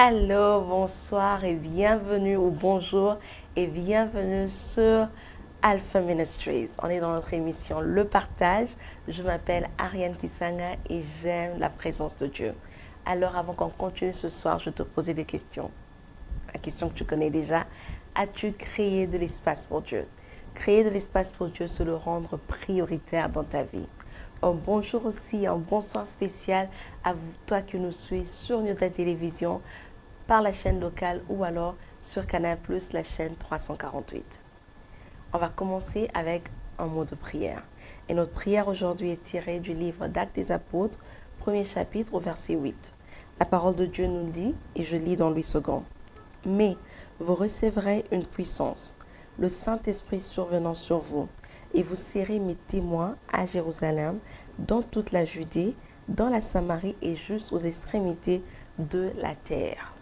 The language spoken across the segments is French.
Allô, bonsoir et bienvenue ou bonjour et bienvenue sur Alpha Ministries. On est dans notre émission Le Partage. Je m'appelle Ariane Kisanga et j'aime la présence de Dieu. Alors avant qu'on continue ce soir, je te posais des questions. La question que tu connais déjà, as-tu créé de l'espace pour Dieu? Créer de l'espace pour Dieu, c'est le rendre prioritaire dans ta vie. Un bonjour aussi, un bonsoir spécial à toi qui nous suis sur notre télévision, par la chaîne locale ou alors sur Canal+, la chaîne 348. On va commencer avec un mot de prière. Et notre prière aujourd'hui est tirée du livre d'Actes des Apôtres, premier chapitre au verset 8. La parole de Dieu nous dit, et je lis dans Louis II, « Mais vous recevrez une puissance, le Saint-Esprit survenant sur vous, et vous serez mes témoins à Jérusalem, dans toute la Judée, dans la Samarie et jusqu'aux extrémités de la terre. »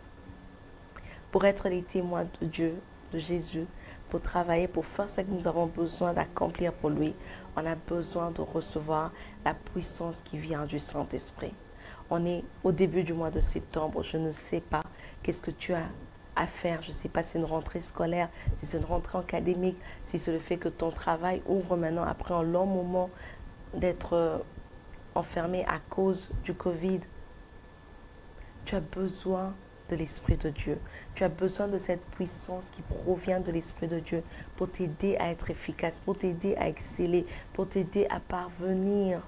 Pour être les témoins de Dieu, de Jésus, pour travailler, pour faire ce que nous avons besoin d'accomplir pour lui, on a besoin de recevoir la puissance qui vient du Saint-Esprit. On est au début du mois de septembre, je ne sais pas qu'est-ce que tu as à faire. Je ne sais pas si c'est une rentrée scolaire, si c'est une rentrée académique, si c'est le fait que ton travail ouvre maintenant après un long moment d'être enfermé à cause du Covid. Tu as besoin de l'Esprit de Dieu. Tu as besoin de cette puissance qui provient de l'Esprit de Dieu pour t'aider à être efficace, pour t'aider à exceller, pour t'aider à parvenir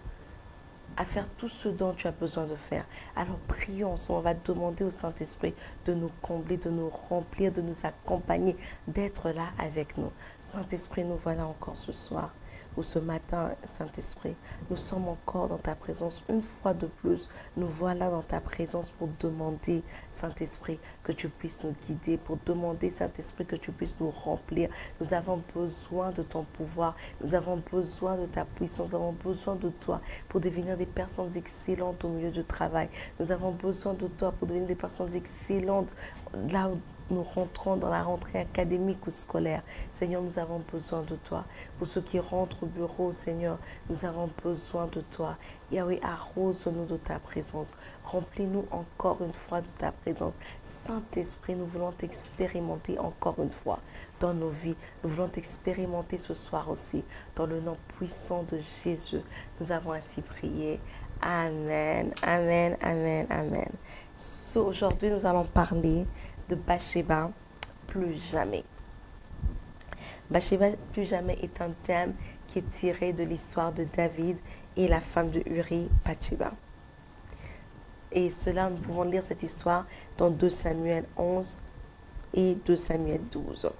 à faire tout ce dont tu as besoin de faire. Alors prions ensemble, on va demander au Saint-Esprit de nous combler, de nous remplir, de nous accompagner, d'être là avec nous. Saint-Esprit, nous voilà encore ce soir ou ce matin, Saint-Esprit. Nous sommes encore dans ta présence une fois de plus. Nous voilà dans ta présence pour demander, Saint-Esprit, que tu puisses nous guider, pour demander, Saint-Esprit, que tu puisses nous remplir. Nous avons besoin de ton pouvoir. Nous avons besoin de ta puissance. Nous avons besoin de toi pour devenir des personnes excellentes au milieu du travail. Nous avons besoin de toi pour devenir des personnes excellentes là où nous rentrons dans la rentrée académique ou scolaire. Seigneur, nous avons besoin de toi. Pour ceux qui rentrent au bureau, Seigneur, nous avons besoin de toi. Yahweh, arrose-nous de ta présence. Remplis-nous encore une fois de ta présence. Saint-Esprit, nous voulons t'expérimenter encore une fois dans nos vies. Nous voulons t'expérimenter ce soir aussi. Dans le nom puissant de Jésus, nous avons ainsi prié. Amen, amen, amen, amen. Aujourd'hui, nous allons parler de Bathsheba, plus jamais. Bathsheba, plus jamais est un thème qui est tiré de l'histoire de David et la femme de Uri, Bathsheba. Et cela, nous pouvons lire cette histoire dans 2 Samuel 11 et 2 Samuel 12.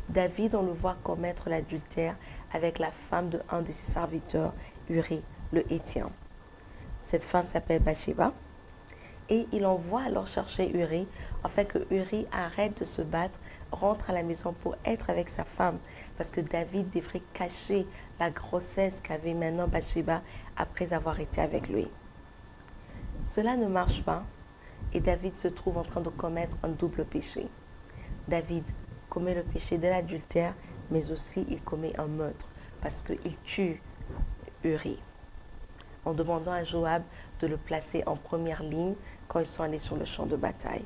David, on le voit commettre l'adultère avec la femme de un de ses serviteurs, Uri, le Héthien. Cette femme s'appelle Bathsheba. Et il envoie alors chercher Uri, afin que Uri arrête de se battre, rentre à la maison pour être avec sa femme, parce que David devrait cacher la grossesse qu'avait maintenant Bathsheba après avoir été avec lui. Cela ne marche pas, et David se trouve en train de commettre un double péché. David commet le péché de l'adultère, mais aussi il commet un meurtre, parce qu'il tue Uri, en demandant à Joab de le placer en première ligne quand ils sont allés sur le champ de bataille.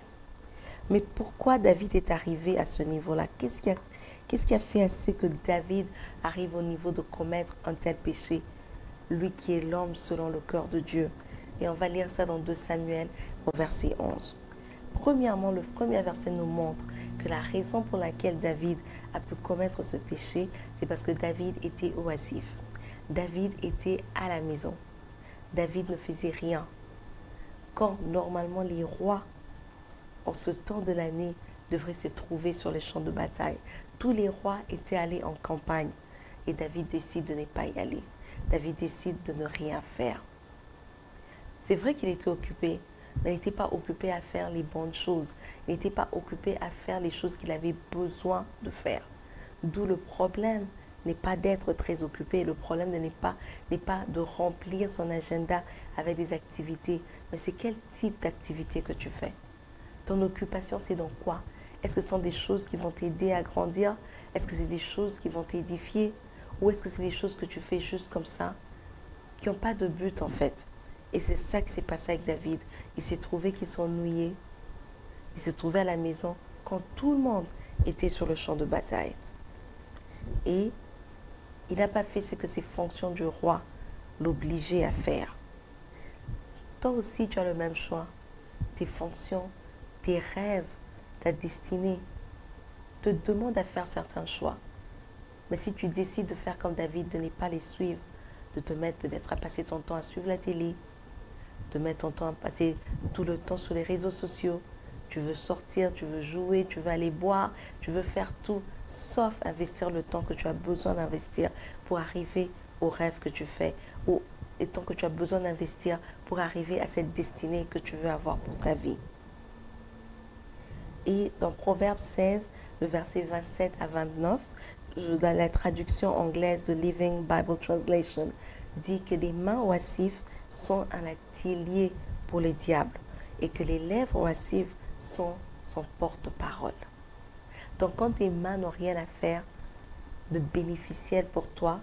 Mais pourquoi David est arrivé à ce niveau-là? Qu'est-ce qui a fait assez que David arrive au niveau de commettre un tel péché? Lui qui est l'homme selon le cœur de Dieu. Et on va lire ça dans 2 Samuel au verset 11. Premièrement, le premier verset nous montre que la raison pour laquelle David a pu commettre ce péché, c'est parce que David était oisif. David était à la maison. David ne faisait rien. Quand normalement les rois, en ce temps de l'année, devraient se trouver sur les champs de bataille. Tous les rois étaient allés en campagne et David décide de ne pas y aller. David décide de ne rien faire. C'est vrai qu'il était occupé, mais il n'était pas occupé à faire les bonnes choses. Il n'était pas occupé à faire les choses qu'il avait besoin de faire. D'où le problème n'est pas d'être très occupé. Le problème n'est pas de remplir son agenda avec des activités. Mais c'est quel type d'activité que tu fais? Ton occupation, c'est dans quoi? Est-ce que ce sont des choses qui vont t'aider à grandir? Est-ce que c'est des choses qui vont t'édifier? Ou est-ce que c'est des choses que tu fais juste comme ça, qui n'ont pas de but en fait? Et c'est ça qui s'est passé avec David. Il s'est trouvé qu'il s'ennuyait. Il se trouvait à la maison quand tout le monde était sur le champ de bataille. Et il n'a pas fait ce que ses fonctions du roi l'obligeaient à faire. Toi aussi, tu as le même choix. Tes fonctions, tes rêves, ta destinée te demandent à faire certains choix. Mais si tu décides de faire comme David, de ne pas les suivre, de te mettre peut-être à passer ton temps à suivre la télé, de mettre ton temps à passer tout le temps sur les réseaux sociaux, tu veux sortir, tu veux jouer, tu veux aller boire, tu veux faire tout, sauf investir le temps que tu as besoin d'investir pour arriver au rêve que tu fais, ou le temps que tu as besoin d'investir pour arriver à cette destinée que tu veux avoir pour ta vie. Et dans Proverbe 16, le verset 27 à 29, dans la traduction anglaise de Living Bible Translation, dit que les mains oisives sont un atelier pour les diables et que les lèvres oisives sont son porte-parole. Donc quand tes mains n'ont rien à faire de bénéficiel pour toi,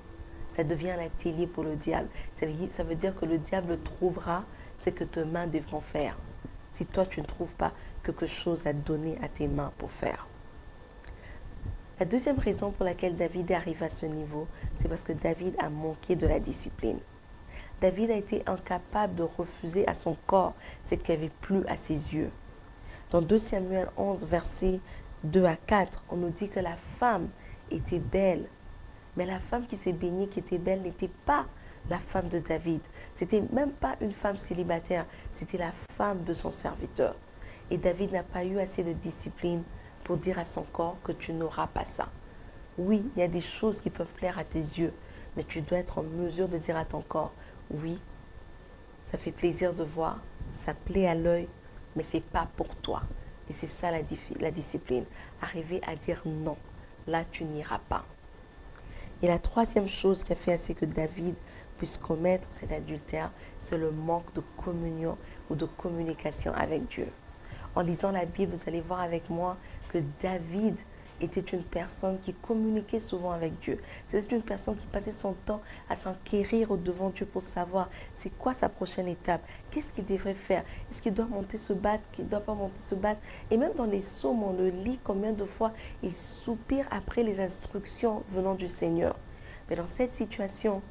ça devient un atelier pour le diable. Ça veut dire que le diable trouvera ce que tes mains devront faire, si toi tu ne trouves pas quelque chose à donner à tes mains pour faire. La deuxième raison pour laquelle David est arrivé à ce niveau, c'est parce que David a manqué de la discipline. David a été incapable de refuser à son corps ce qui avait plu à ses yeux. Dans 2 Samuel 11, versets 2 à 4, on nous dit que la femme était belle. Mais la femme qui s'est baignée, qui était belle, n'était pas la femme de David. C'était même pas une femme célibataire, c'était la femme de son serviteur. Et David n'a pas eu assez de discipline pour dire à son corps que tu n'auras pas ça. Oui, il y a des choses qui peuvent plaire à tes yeux, mais tu dois être en mesure de dire à ton corps, oui, ça fait plaisir de voir, ça plaît à l'œil, mais c'est pas pour toi. Et c'est ça la discipline. Arriver à dire non, là tu n'iras pas. Et la troisième chose qui a fait assez que David puisse commettre cet adultère, c'est le manque de communion ou de communication avec Dieu. En lisant la Bible, vous allez voir avec moi que David était une personne qui communiquait souvent avec Dieu. C'était une personne qui passait son temps à s'enquérir au-devant de Dieu pour savoir c'est quoi sa prochaine étape, qu'est-ce qu'il devrait faire, est-ce qu'il doit monter se battre, qu'il ne doit pas monter se battre. Et même dans les psaumes, on le lit combien de fois il soupire après les instructions venant du Seigneur. Mais dans cette situation,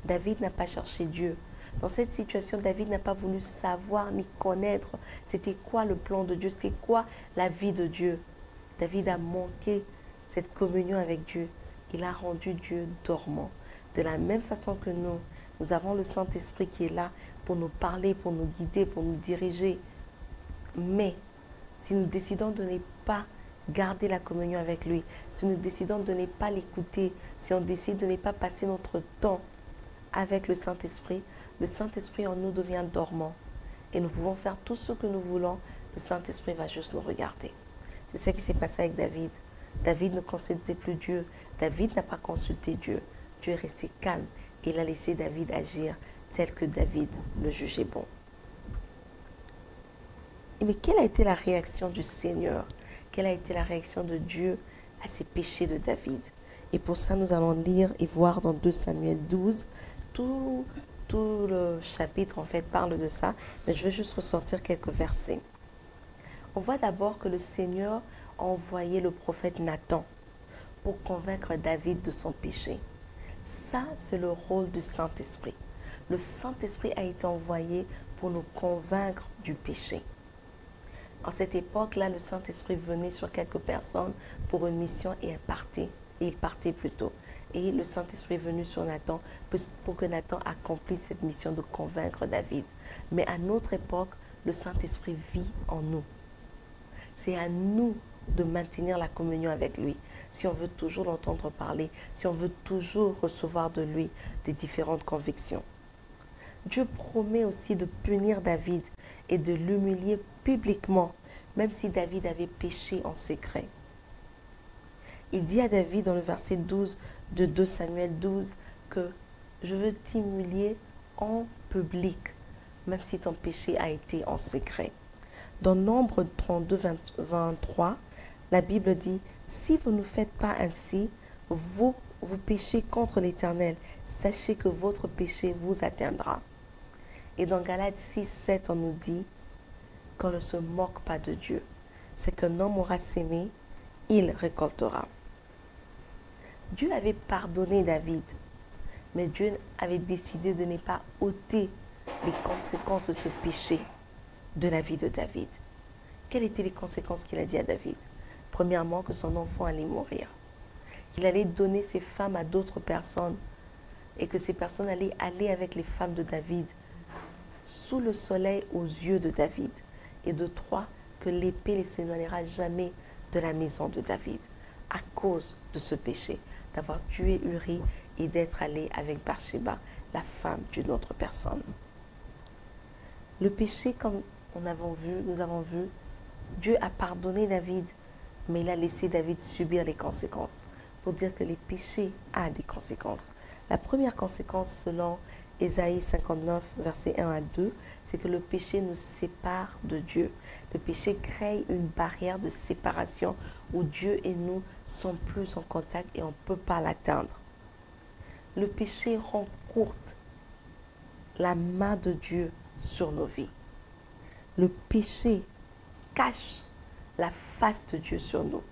David n'a pas cherché Dieu. Dans cette situation, David n'a pas voulu savoir ni connaître c'était quoi le plan de Dieu, c'était quoi la vie de Dieu. David a manqué cette communion avec Dieu. Il a rendu Dieu dormant. De la même façon que nous avons le Saint-Esprit qui est là pour nous parler, pour nous guider, pour nous diriger. Mais si nous décidons de ne pas garder la communion avec lui, si nous décidons de ne pas l'écouter, si on décide de ne pas passer notre temps avec le Saint-Esprit en nous devient dormant. Et nous pouvons faire tout ce que nous voulons, le Saint-Esprit va juste nous regarder. C'est ce qui s'est passé avec David. David ne consultait plus Dieu. David n'a pas consulté Dieu. Dieu est resté calme. Il a laissé David agir tel que David le jugeait bon. Mais quelle a été la réaction du Seigneur? Quelle a été la réaction de Dieu à ces péchés de David? Et pour ça, nous allons lire et voir dans 2 Samuel 12, tout le chapitre en fait parle de ça, mais je vais juste ressortir quelques versets. On voit d'abord que le Seigneur a envoyé le prophète Nathan pour convaincre David de son péché. Ça, c'est le rôle du Saint-Esprit. Le Saint-Esprit a été envoyé pour nous convaincre du péché. En cette époque-là, le Saint-Esprit venait sur quelques personnes pour une mission et il partait plutôt. Et le Saint-Esprit est venu sur Nathan pour que Nathan accomplisse cette mission de convaincre David. Mais à notre époque, le Saint-Esprit vit en nous. C'est à nous de maintenir la communion avec lui. Si on veut toujours l'entendre parler, si on veut toujours recevoir de lui des différentes convictions. Dieu promet aussi de punir David et de l'humilier publiquement, même si David avait péché en secret. Il dit à David dans le verset 12 de 2 Samuel 12 que je veux t'humilier en public, même si ton péché a été en secret. Dans Nombre 32, 23, la Bible dit « Si vous ne faites pas ainsi, vous péchez contre l'Éternel. Sachez que votre péché vous atteindra. » Et dans Galates 6, 7, on nous dit « Qu'on ne se moque pas de Dieu. » c'est qu'un homme aura sémé, il récoltera. Dieu avait pardonné David, mais Dieu avait décidé de ne pas ôter les conséquences de ce péché de la vie de David. Quelles étaient les conséquences qu'il a dit à David? Premièrement, que son enfant allait mourir, qu'il allait donner ses femmes à d'autres personnes et que ces personnes allaient aller avec les femmes de David sous le soleil aux yeux de David. Et de trois, que l'épée ne s'éloignera jamais de la maison de David à cause de ce péché, d'avoir tué Uri et d'être allé avec Bathsheba, la femme d'une autre personne. Le péché, comme nous avons vu, Dieu a pardonné David, mais il a laissé David subir les conséquences. Pour dire que les péchés ont des conséquences. La première conséquence, selon Ésaïe 59, versets 1 à 2, c'est que le péché nous sépare de Dieu. Le péché crée une barrière de séparation où Dieu et nous ne sommes plus en contact et on ne peut pas l'atteindre. Le péché rend courte la main de Dieu sur nos vies. Le péché cache la face de Dieu sur nous.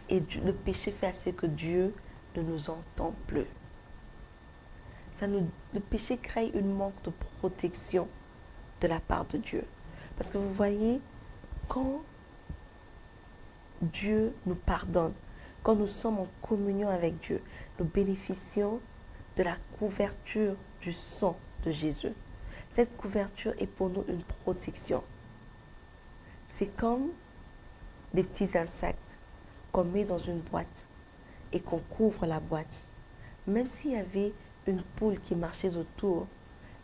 Et le péché fait assez que Dieu ne nous entend plus. Le péché crée une manque de protection de la part de Dieu. Parce que vous voyez, quand Dieu nous pardonne, quand nous sommes en communion avec Dieu, nous bénéficions de la couverture du sang de Jésus. Cette couverture est pour nous une protection. C'est comme des petits insectes qu'on met dans une boîte et qu'on couvre la boîte. Même s'il y avait une poule qui marchait autour,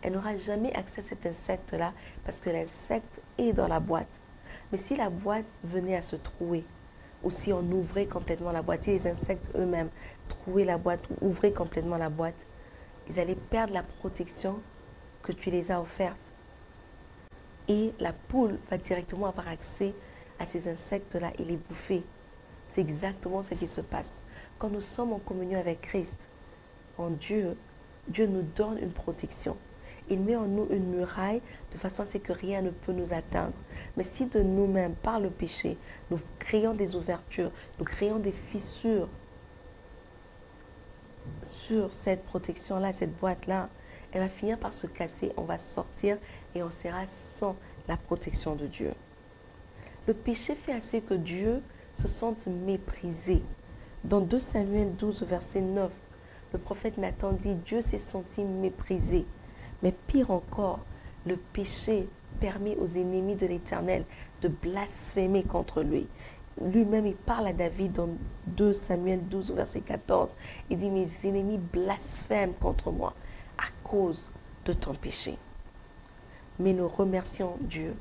elle n'aura jamais accès à cet insecte-là parce que l'insecte est dans la boîte. Mais si la boîte venait à se trouer, ou si on ouvrait complètement la boîte, si les insectes eux-mêmes trouaient la boîte ou ouvraient complètement la boîte, ils allaient perdre la protection que tu les as offerte. Et la poule va directement avoir accès à ces insectes-là et les bouffer. C'est exactement ce qui se passe. Quand nous sommes en communion avec Christ, en Dieu, Dieu nous donne une protection. Il met en nous une muraille de façon à ce que rien ne peut nous atteindre. Mais si de nous-mêmes, par le péché, nous créons des ouvertures, nous créons des fissures sur cette protection-là, cette boîte-là, elle va finir par se casser, on va sortir et on sera sans la protection de Dieu. Le péché fait assez que Dieu se sente méprisé. Dans 2 Samuel 12, verset 9, le prophète Nathan dit « Dieu s'est senti méprisé ». Mais pire encore, le péché permet aux ennemis de l'Éternel de blasphémer contre lui. Lui-même, il parle à David dans 2 Samuel 12, verset 14. Il dit « Mes ennemis blasphèment contre moi à cause de ton péché ». Mais nous remercions Dieu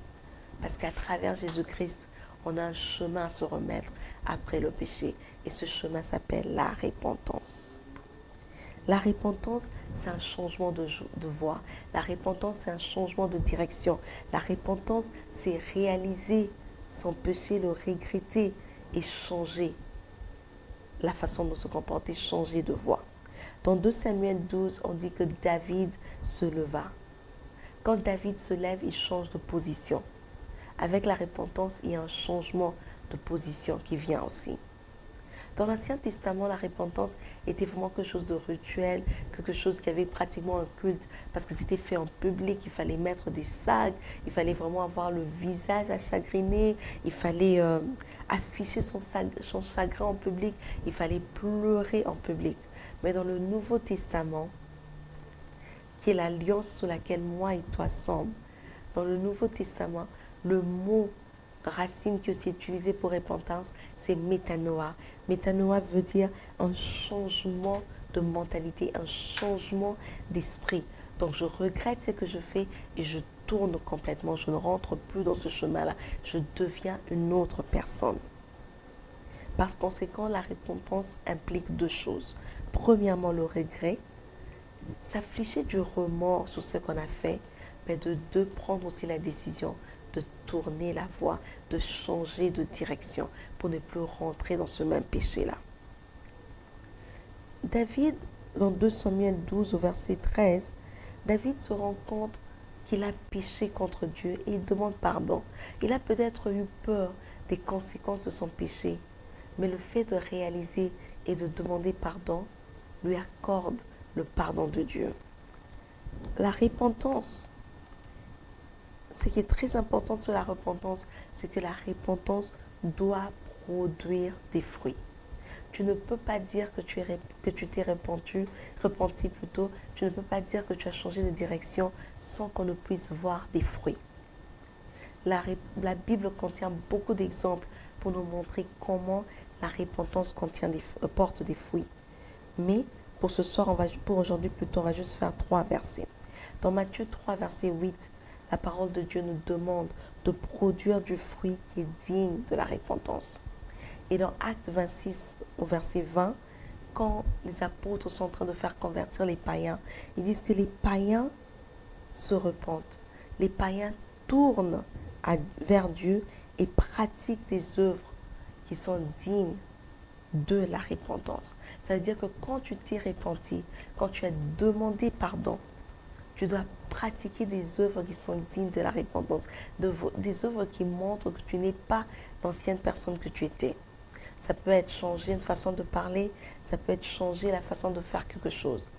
parce qu'à travers Jésus-Christ, on a un chemin à se remettre après le péché. Et ce chemin s'appelle la repentance. La repentance, c'est un changement de voie. La repentance, c'est un changement de direction. La repentance, c'est réaliser son péché, le regretter et changer la façon de se comporter, changer de voie. Dans 2 Samuel 12, on dit que David se leva. Quand David se lève, il change de position. Avec la repentance, il y a un changement de position qui vient aussi. Dans l'Ancien Testament, la repentance était vraiment quelque chose de rituel, quelque chose qui avait pratiquement un culte, parce que c'était fait en public, il fallait mettre des sacs, il fallait vraiment avoir le visage achagriné, il fallait afficher son chagrin en public, il fallait pleurer en public. Mais dans le Nouveau Testament, qui est l'alliance sous laquelle moi et toi sommes, dans le Nouveau Testament, le mot racine qui est aussi utilisé pour repentance, c'est métanoïa. Métanoïa veut dire un changement de mentalité, un changement d'esprit. Donc je regrette ce que je fais et je tourne complètement. Je ne rentre plus dans ce chemin-là. Je deviens une autre personne. Par conséquent, la repentance implique deux choses. Premièrement, le regret, s'affliger du remords sur ce qu'on a fait, mais de prendre aussi la décision de tourner la voie, de changer de direction pour ne plus rentrer dans ce même péché-là. David, dans 2 Samuel 12 au verset 13, David se rend compte qu'il a péché contre Dieu et il demande pardon. Il a peut-être eu peur des conséquences de son péché. Mais le fait de réaliser et de demander pardon lui accorde le pardon de Dieu. La repentance, ce qui est très important sur la repentance, c'est que la repentance doit produire des fruits. Tu ne peux pas dire que tu t'es repenti plutôt. Tu ne peux pas dire que tu as changé de direction sans qu'on ne puisse voir des fruits. La Bible contient beaucoup d'exemples pour nous montrer comment la repentance porte des fruits. Mais pour ce soir, pour aujourd'hui plutôt, on va juste faire 3 versets. Dans Matthieu 3, verset 8, la parole de Dieu nous demande de produire du fruit qui est digne de la repentance. Et dans Actes 26, au verset 20, quand les apôtres sont en train de faire convertir les païens, ils disent que les païens se repentent. Les païens tournent vers Dieu et pratiquent des œuvres qui sont dignes de la repentance. Ça veut dire que quand tu t'es repenti, quand tu as demandé pardon, tu dois pratiquer des œuvres qui sont dignes de la repentance, des œuvres qui montrent que tu n'es pas l'ancienne personne que tu étais. Ça peut être changer une façon de parler, ça peut être changer la façon de faire quelque chose.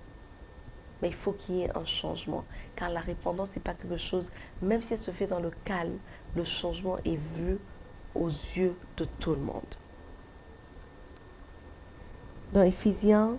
Mais il faut qu'il y ait un changement, car la repentance n'est pas quelque chose, même si elle se fait dans le calme, le changement est vu aux yeux de tout le monde. Dans Éphésiens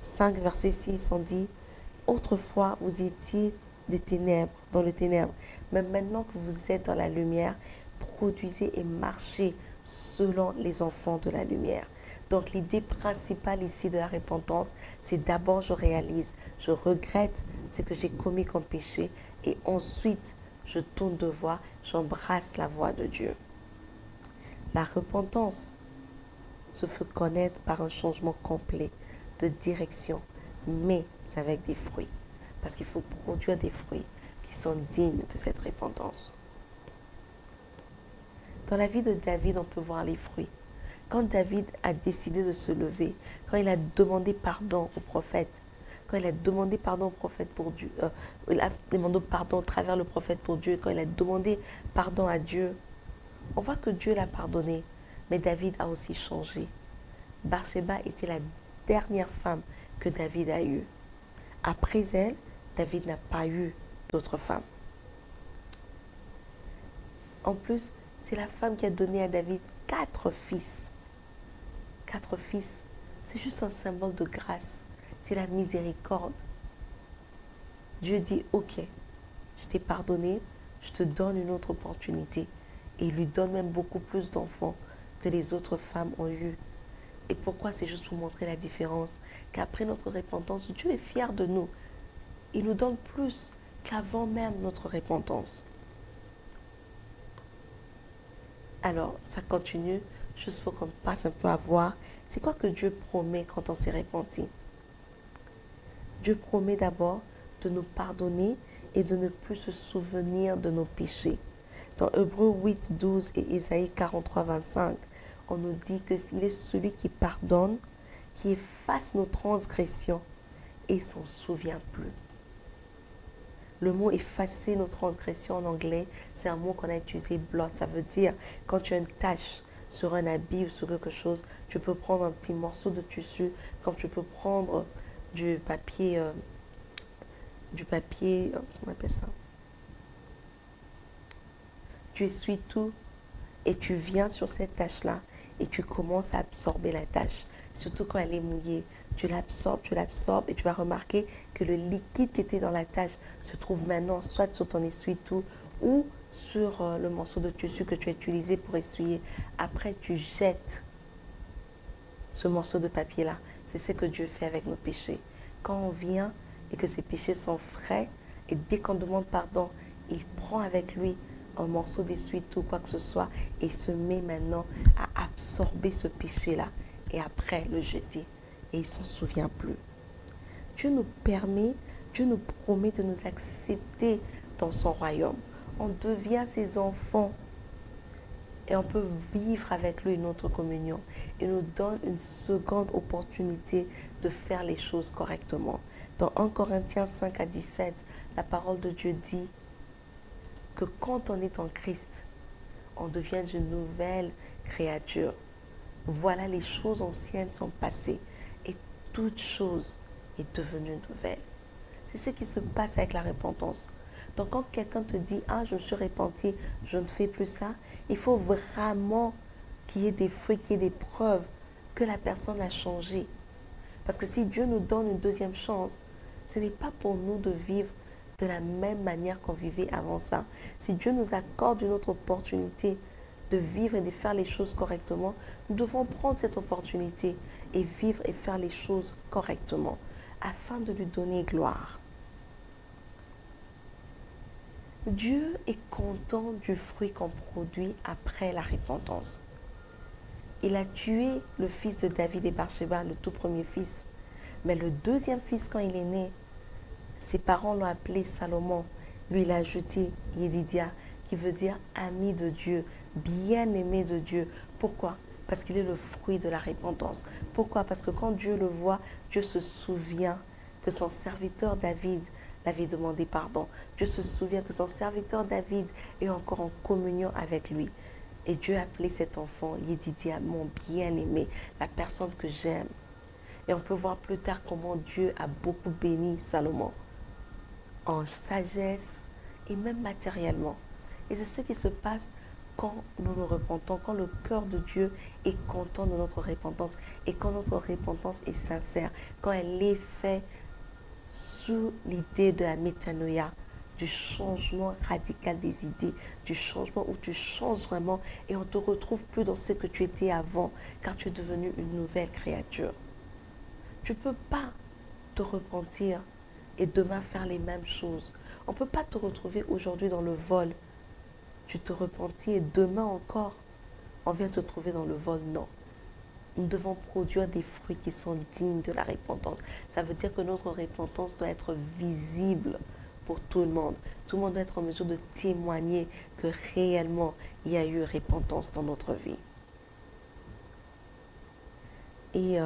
5, verset 6, on dit « Autrefois, vous étiez des ténèbres, dans les ténèbres, mais maintenant que vous êtes dans la lumière, produisez et marchez selon les enfants de la lumière. » Donc l'idée principale ici de la repentance, c'est d'abord je réalise, je regrette ce que j'ai commis comme péché et ensuite je tourne de voie, j'embrasse la voie de Dieu. La repentance se fait connaître par un changement complet de direction, mais avec des fruits. Parce qu'il faut produire des fruits qui sont dignes de cette repentance. Dans la vie de David, on peut voir les fruits. Quand David a décidé de se lever, quand il a demandé pardon au prophète, quand il a demandé pardon au prophète pour Dieu, il a demandé pardon à travers le prophète pour Dieu, quand il a demandé pardon à Dieu, on voit que Dieu l'a pardonné, mais David a aussi changé. Bathsheba était la dernière femme que David a eue. Après elle, David n'a pas eu d'autre femme. En plus, c'est la femme qui a donné à David 4 fils. 4 fils, c'est juste un symbole de grâce. C'est la miséricorde. Dieu dit, ok, je t'ai pardonné, je te donne une autre opportunité. Et il lui donne même beaucoup plus d'enfants que les autres femmes ont eu. Et pourquoi? C'est juste pour montrer la différence. Qu'après notre repentance, Dieu est fier de nous. Il nous donne plus qu'avant même notre repentance. Alors, ça continue. Juste pour qu'on passe un peu à voir. C'est quoi que Dieu promet quand on s'est repenti? Dieu promet d'abord de nous pardonner et de ne plus se souvenir de nos péchés. Dans Hébreux 8, 12 et Isaïe 43, 25, on nous dit que s'il est celui qui pardonne, qui efface nos transgressions et s'en souvient plus. Le mot effacer nos transgressions en anglais, c'est un mot qu'on a utilisé, blot. Ça veut dire quand tu as une tache sur un habit ou sur quelque chose, tu peux prendre un petit morceau de tissu, comme tu peux prendre du papier, comment on appelle ça? Tu essuies tout et tu viens sur cette tache-là et tu commences à absorber la tache. Surtout quand elle est mouillée, tu l'absorbes et tu vas remarquer que le liquide qui était dans la tache se trouve maintenant soit sur ton essuie-tout ou sur le morceau de tissu que tu as utilisé pour essuyer. Après, tu jettes ce morceau de papier-là. C'est ce que Dieu fait avec nos péchés. Quand on vient et que ces péchés sont frais, et dès qu'on demande pardon, il prend avec lui un morceau d'essuie-tout, quoi que ce soit, et se met maintenant à absorber ce péché-là et après le jeter. Et il ne s'en souvient plus. Dieu nous promet de nous accepter dans son royaume. On devient ses enfants et on peut vivre avec lui une autre communion. Il nous donne une seconde opportunité de faire les choses correctement. Dans 1 Corinthiens 5 à 17, la parole de Dieu dit que quand on est en Christ, on devient une nouvelle créature. Voilà, les choses anciennes sont passées et toute chose est devenue nouvelle. C'est ce qui se passe avec la repentance. Donc quand quelqu'un te dit « Ah, je me suis repenti, je ne fais plus ça », il faut vraiment qu'il y ait des fruits, qu'il y ait des preuves que la personne a changé. Parce que si Dieu nous donne une deuxième chance, ce n'est pas pour nous de vivre de la même manière qu'on vivait avant ça. Si Dieu nous accorde une autre opportunité de vivre et de faire les choses correctement, nous devons prendre cette opportunité et vivre et faire les choses correctement afin de lui donner gloire. Dieu est content du fruit qu'on produit après la repentance. Il a tué le fils de David et Bathsheba, le tout premier fils. Mais le deuxième fils, quand il est né, ses parents l'ont appelé Salomon. Lui, il a ajouté Yedidia, qui veut dire ami de Dieu, bien-aimé de Dieu. Pourquoi? Parce qu'il est le fruit de la repentance. Pourquoi? Parce que quand Dieu le voit, Dieu se souvient que son serviteur David l'avait demandé pardon. Dieu se souvient que son serviteur David est encore en communion avec lui. Et Dieu a appelé cet enfant Yedidia, mon bien-aimé, la personne que j'aime. Et on peut voir plus tard comment Dieu a beaucoup béni Salomon, en sagesse et même matériellement. Et c'est ce qui se passe quand nous nous repentons, quand le cœur de Dieu est content de notre repentance et quand notre repentance est sincère, quand elle est faite sous l'idée de la métanoïa, du changement radical des idées, du changement où tu changes vraiment et on ne te retrouve plus dans ce que tu étais avant, car tu es devenu une nouvelle créature. Tu ne peux pas te repentir et demain faire les mêmes choses. On ne peut pas te retrouver aujourd'hui dans le vol. Tu te repentis et demain encore, on vient te trouver dans le vol. Non. Nous devons produire des fruits qui sont dignes de la repentance. Ça veut dire que notre repentance doit être visible pour tout le monde. Tout le monde doit être en mesure de témoigner que réellement il y a eu repentance dans notre vie. Et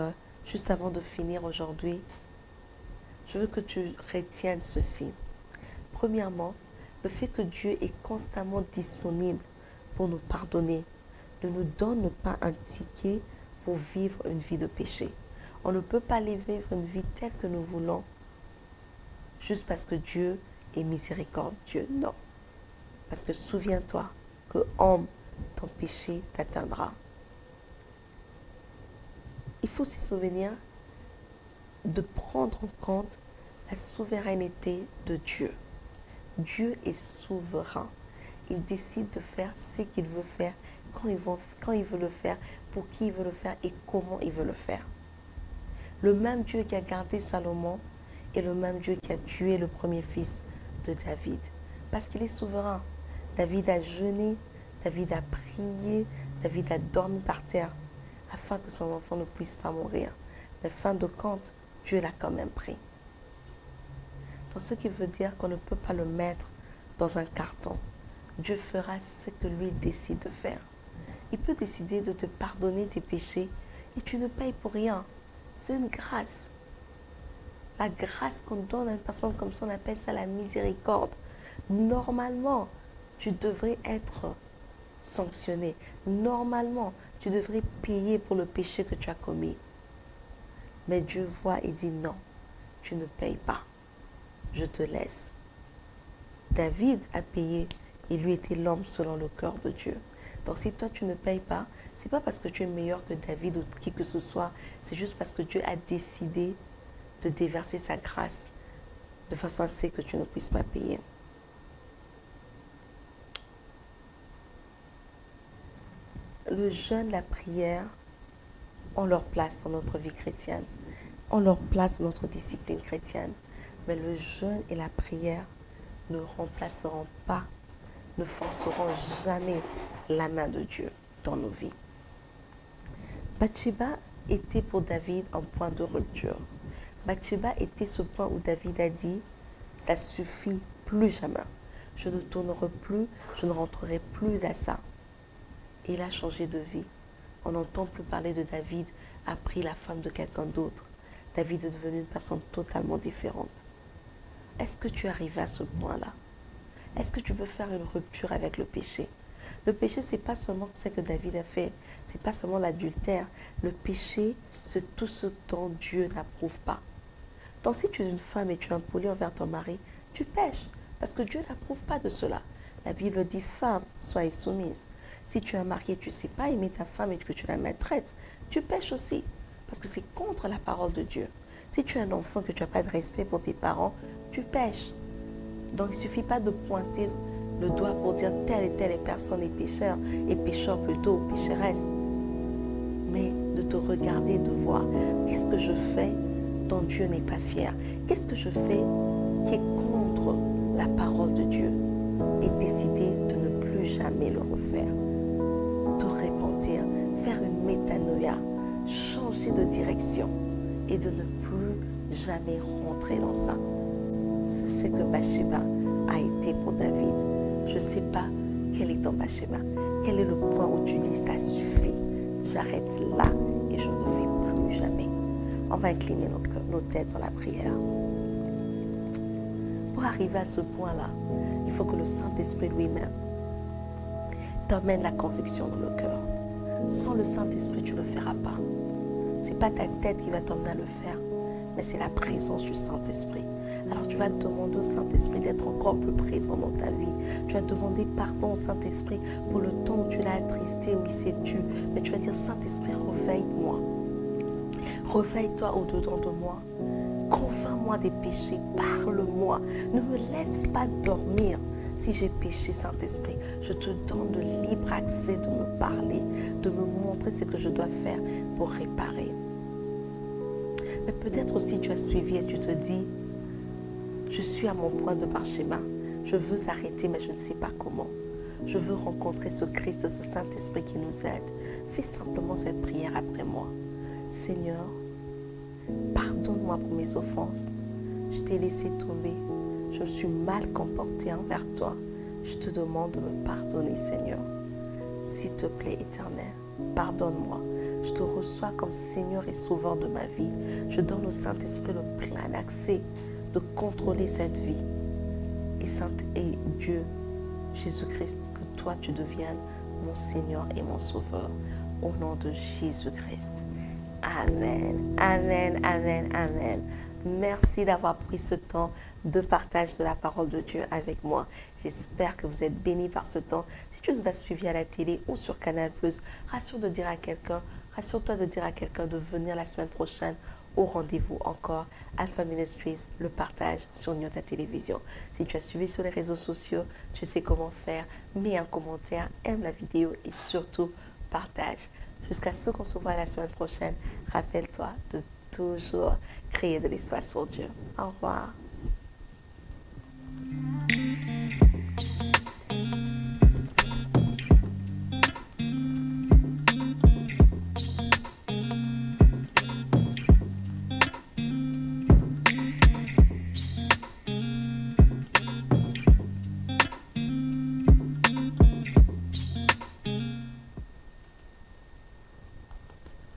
juste avant de finir aujourd'hui, je veux que tu retiennes ceci. Premièrement, le fait que Dieu est constamment disponible pour nous pardonner ne nous donne pas un ticket pour vivre une vie de péché. On ne peut pas vivre une vie telle que nous voulons juste parce que Dieu est miséricordieux. Non. Parce que souviens-toi que homme, ton péché t'atteindra. Il faut se souvenir de prendre en compte la souveraineté de Dieu. Dieu est souverain. Il décide de faire ce qu'il veut faire, quand il veut le faire, pour qui il veut le faire et comment il veut le faire. Le même Dieu qui a gardé Salomon est le même Dieu qui a tué le premier fils de David. Parce qu'il est souverain. David a jeûné, David a prié, David a dormi par terre afin que son enfant ne puisse pas mourir. Mais fin de compte, Dieu l'a quand même pris. Donc, ce qui veut dire qu'on ne peut pas le mettre dans un carton. Dieu fera ce que lui décide de faire. Il peut décider de te pardonner tes péchés et tu ne payes pour rien. C'est une grâce. La grâce qu'on donne à une personne comme ça, on appelle ça la miséricorde. Normalement, tu devrais être sanctionné. Normalement, tu devrais payer pour le péché que tu as commis. Mais Dieu voit et dit non, tu ne payes pas. Je te laisse. David a payé et lui était l'homme selon le cœur de Dieu. Donc si toi tu ne payes pas, ce n'est pas parce que tu es meilleur que David ou qui que ce soit, c'est juste parce que Dieu a décidé de déverser sa grâce de façon à ce que tu ne puisses pas payer. Le jeûne, la prière ont leur place dans notre vie chrétienne, ont leur place dans notre discipline chrétienne. Mais le jeûne et la prière ne remplaceront pas, ne forceront jamais la main de Dieu dans nos vies. Bathsheba était pour David un point de rupture. Bathsheba était ce point où David a dit « ça suffit, plus jamais. Je ne tournerai plus, je ne rentrerai plus à ça. » Et il a changé de vie. On n'entend plus parler de David, a pris la femme de quelqu'un d'autre. David est devenu une personne totalement différente. Est-ce que tu es arrivé à ce point-là? Est-ce que tu veux faire une rupture avec le péché? Le péché, c'est pas seulement ce que David a fait. C'est pas seulement l'adultère. Le péché, c'est tout ce dont Dieu n'approuve pas. Donc si tu es une femme et tu es impoli envers ton mari, tu pêches. Parce que Dieu n'approuve pas de cela. La Bible dit, femme, soyez soumise. Si tu es un marié, tu ne sais pas aimer ta femme et que tu la maltraites, tu pêches aussi. Parce que c'est contre la parole de Dieu. Si tu es un enfant que tu n'as pas de respect pour tes parents, tu pêches. Donc il ne suffit pas de pointer le doigt pour dire telle et telle personne est pécheur, et pécheur plutôt, pécheresse. Mais de te regarder, de voir qu'est-ce que je fais dont Dieu n'est pas fier. Qu'est-ce que je fais qui est contre la parole de Dieu et décider de ne plus jamais le refaire. De repentir, faire une métanoïa, changer de direction et de ne plus jamais rentrer dans ça. C'est ce que Bathsheba a été pour David. Je ne sais pas quel est ton Bathsheba. Quel est le point où tu dis ça suffit, j'arrête là et je ne fais plus jamais. On va incliner nos têtes dans la prière. Pour arriver à ce point-là, il faut que le Saint-Esprit lui-même t'emmène la conviction dans le cœur. Sans le Saint-Esprit, tu ne le feras pas. Ce n'est pas ta tête qui va t'emmener à le faire, mais c'est la présence du Saint-Esprit. Alors tu vas demander au Saint-Esprit d'être encore plus présent dans ta vie. Tu vas demander pardon au Saint-Esprit pour le temps où tu l'as attristé, où il s'est dû. Mais tu vas dire, Saint-Esprit, réveille-moi. Réveille-toi au-dedans de moi. Convainc-moi des péchés, parle-moi. Ne me laisse pas dormir. Si j'ai péché, Saint-Esprit, je te donne le libre accès de me parler, de me montrer ce que je dois faire pour réparer. Mais peut-être aussi tu as suivi et tu te dis, je suis à mon point de Bathsheba. Je veux arrêter, mais je ne sais pas comment. Je veux rencontrer ce Christ, ce Saint-Esprit qui nous aide. Fais simplement cette prière après moi. Seigneur, pardonne-moi pour mes offenses. Je t'ai laissé tomber. Je me suis mal comportée envers toi. Je te demande de me pardonner, Seigneur. S'il te plaît, Éternel, pardonne-moi. Je te reçois comme Seigneur et Sauveur de ma vie. Je donne au Saint-Esprit le plein accès de contrôler cette vie. Et Dieu, Jésus-Christ, que toi tu deviennes mon Seigneur et mon Sauveur. Au nom de Jésus-Christ. Amen, amen, amen, amen. Merci d'avoir pris ce temps de partage de la parole de Dieu avec moi. J'espère que vous êtes bénis par ce temps. Si tu nous as suivis à la télé ou sur Canal+, rassure-toi de dire à quelqu'un de venir la semaine prochaine au rendez-vous encore Alpha Ministries, le partage sur Nyota Télévision. Si tu as suivi sur les réseaux sociaux, tu sais comment faire. Mets un commentaire, aime la vidéo et surtout partage. Jusqu'à ce qu'on se voit la semaine prochaine, rappelle-toi de toujours créer de l'espace pour Dieu. Au revoir.